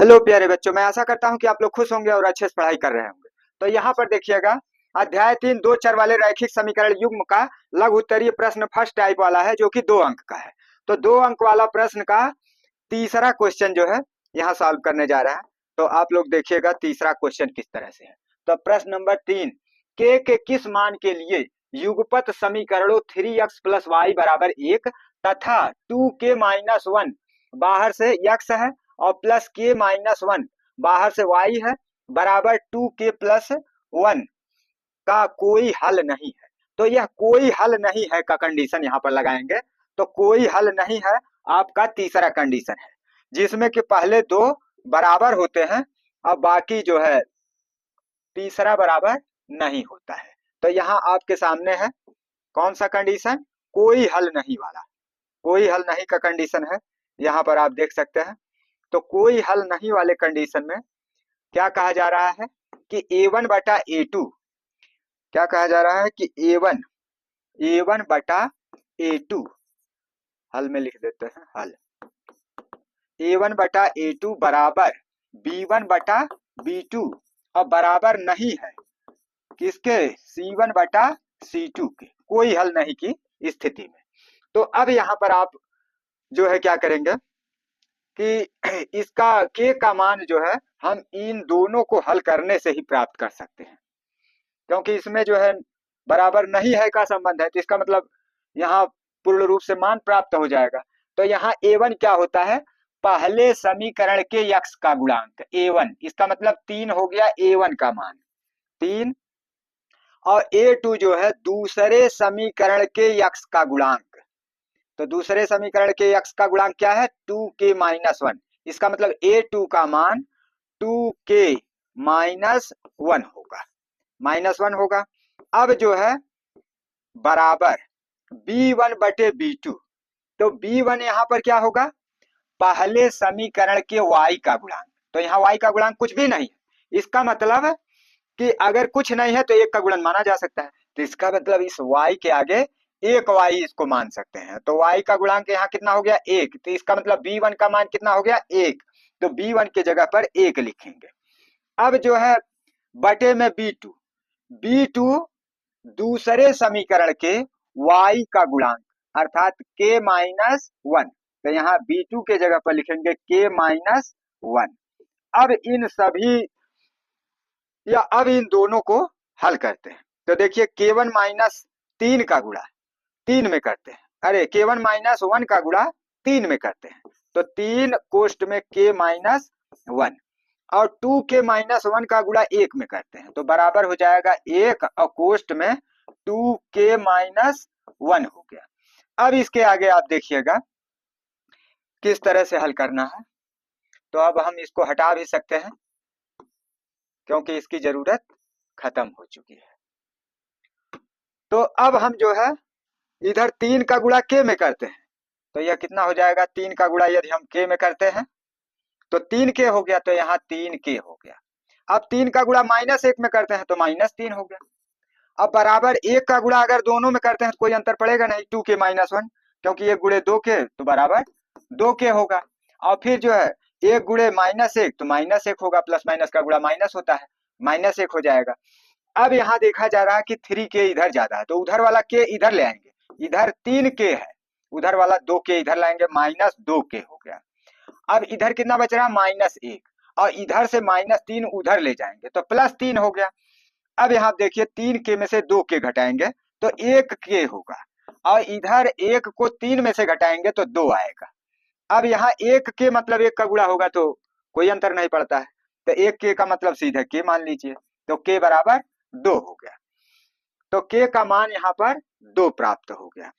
Hello प्यारे बच्चों, मैं आशा करता हूं कि आप लोग खुश होंगे और अच्छे से पढ़ाई कर रहे होंगे। तो यहाँ पर देखिएगा, अध्याय 3 दो चर वाले रैखिक समीकरण युग्म का लघु उत्तरीय प्रश्न फर्स्ट टाइप वाला है, जो कि 2 अंक का है। तो 2 अंक वाला प्रश्न का तीसरा क्वेश्चन जो है यहाँ सॉल्व करने जा रहा है। तो आप लोग देखिएगा तीसरा क्वेश्चन किस तरह से है। तो प्रश्न नंबर 3, के किस मान के लिए युगपत समीकरणों 3x प्लस वाई बराबर 1 तथा 2k-1 बाहर से x है और प्लस k-1 बाहर से y है बराबर 2k प्लस 1 का कोई हल नहीं है। तो यह कोई हल नहीं है का कंडीशन यहाँ पर लगाएंगे। तो कोई हल नहीं है आपका तीसरा कंडीशन है, जिसमें कि पहले दो बराबर होते हैं और बाकी जो है तीसरा बराबर नहीं होता है। तो यहाँ आपके सामने है कौन सा कंडीशन, कोई हल नहीं वाला, कोई हल नहीं का कंडीशन है। यहाँ पर आप देख सकते हैं। तो कोई हल नहीं वाले कंडीशन में क्या कहा जा रहा है कि a1 बटा a2, क्या कहा जा रहा है कि a1 बटा a2, हल में लिख देते हैं, हल a1 बटा a2 बराबर b1 बटा b2 और बराबर नहीं है किसके, c1 बटा c2 के, कोई हल नहीं की स्थिति में। तो अब यहाँ पर आप जो है क्या करेंगे कि इसका k का मान जो है हम इन दोनों को हल करने से ही प्राप्त कर सकते हैं, क्योंकि इसमें जो है बराबर नहीं है का संबंध है। तो इसका मतलब यहाँ पूर्ण रूप से मान प्राप्त हो जाएगा। तो यहाँ a1 क्या होता है, पहले समीकरण के x का गुणांक a1, इसका मतलब 3 हो गया a1 का मान 3, और a2 जो है दूसरे समीकरण के x का गुणांक। तो दूसरे समीकरण के x का गुणांक क्या है, 2k-1, इसका मतलब a2 का मान 2k-1 होगा, -1 होगा। अब जो है बराबर b1 बटे b2, तो b1 यहाँ पर क्या होगा, पहले समीकरण के y का गुणांक। तो यहाँ y का गुणांक कुछ भी नहीं है, इसका मतलब है कि अगर कुछ नहीं है तो 1 का गुणन माना जा सकता है। तो इसका मतलब इस y के आगे एक y इसको मान सकते हैं। तो y का गुणांक यहाँ कितना हो गया, 1। तो इसका मतलब b1 का मान कितना हो गया, 1। तो b1 के जगह पर 1 लिखेंगे। अब जो है बटे में b2 दूसरे समीकरण के y का गुणांक अर्थात k-1। तो यहाँ b2 के जगह पर लिखेंगे k-1। अब इन सभी या अब इन दोनों को हल करते हैं। तो देखिए k1 माइनस 3 का गुणा 3 में करते हैं, अरे k1 माइनस 1 का गुणा 3 में करते हैं। तो 3 कोष्ट में k-1 और 2k-1 का गुणा 1 में करते हैं, तो बराबर हो जाएगा 1 और कोष्ट में 2k-1 हो गया। अब इसके आगे आप देखिएगा किस तरह से हल करना है। तो अब हम इसको हटा भी सकते हैं क्योंकि इसकी जरूरत खत्म हो चुकी है। तो अब हम जो है इधर 3 का गुणा k में करते हैं, तो यह कितना हो जाएगा, 3 का गुणा यदि हम k में करते हैं तो 3k हो गया, तो यहाँ 3k हो गया। अब 3 का गुणा -1 में करते हैं तो -3 हो गया। अब बराबर 1 का गुणा अगर दोनों में करते हैं तो कोई अंतर पड़ेगा नहीं, 2k-1, क्योंकि 1 गुणे 2k तो बराबर 2k होगा। और फिर जो है 1 गुणे -1 तो -1 होगा, प्लस माइनस का गुणा माइनस होता है, -1 हो जाएगा। अब यहाँ देखा जा रहा है कि 3k इधर ज्यादा है, तो उधर वाला k इधर ले आएंगे, इधर 3k है, उधर वाला 2k इधर लाएंगे, -2k हो गया। अब इधर कितना बच रहा है, -1, और इधर से -3 उधर ले जाएंगे तो +3 हो गया। अब यहाँ देखिए 3k में से 2k घटाएंगे तो 1k होगा, और इधर 1 को 3 में से घटाएंगे तो 2 आएगा। अब यहाँ 1k मतलब 1 का गुणा होगा तो कोई अंतर नहीं पड़ता है, तो 1k का मतलब सीधे k मान लीजिए, तो k बराबर 2 हो गया। तो k का मान यहाँ पर 2 प्राप्त हो गया।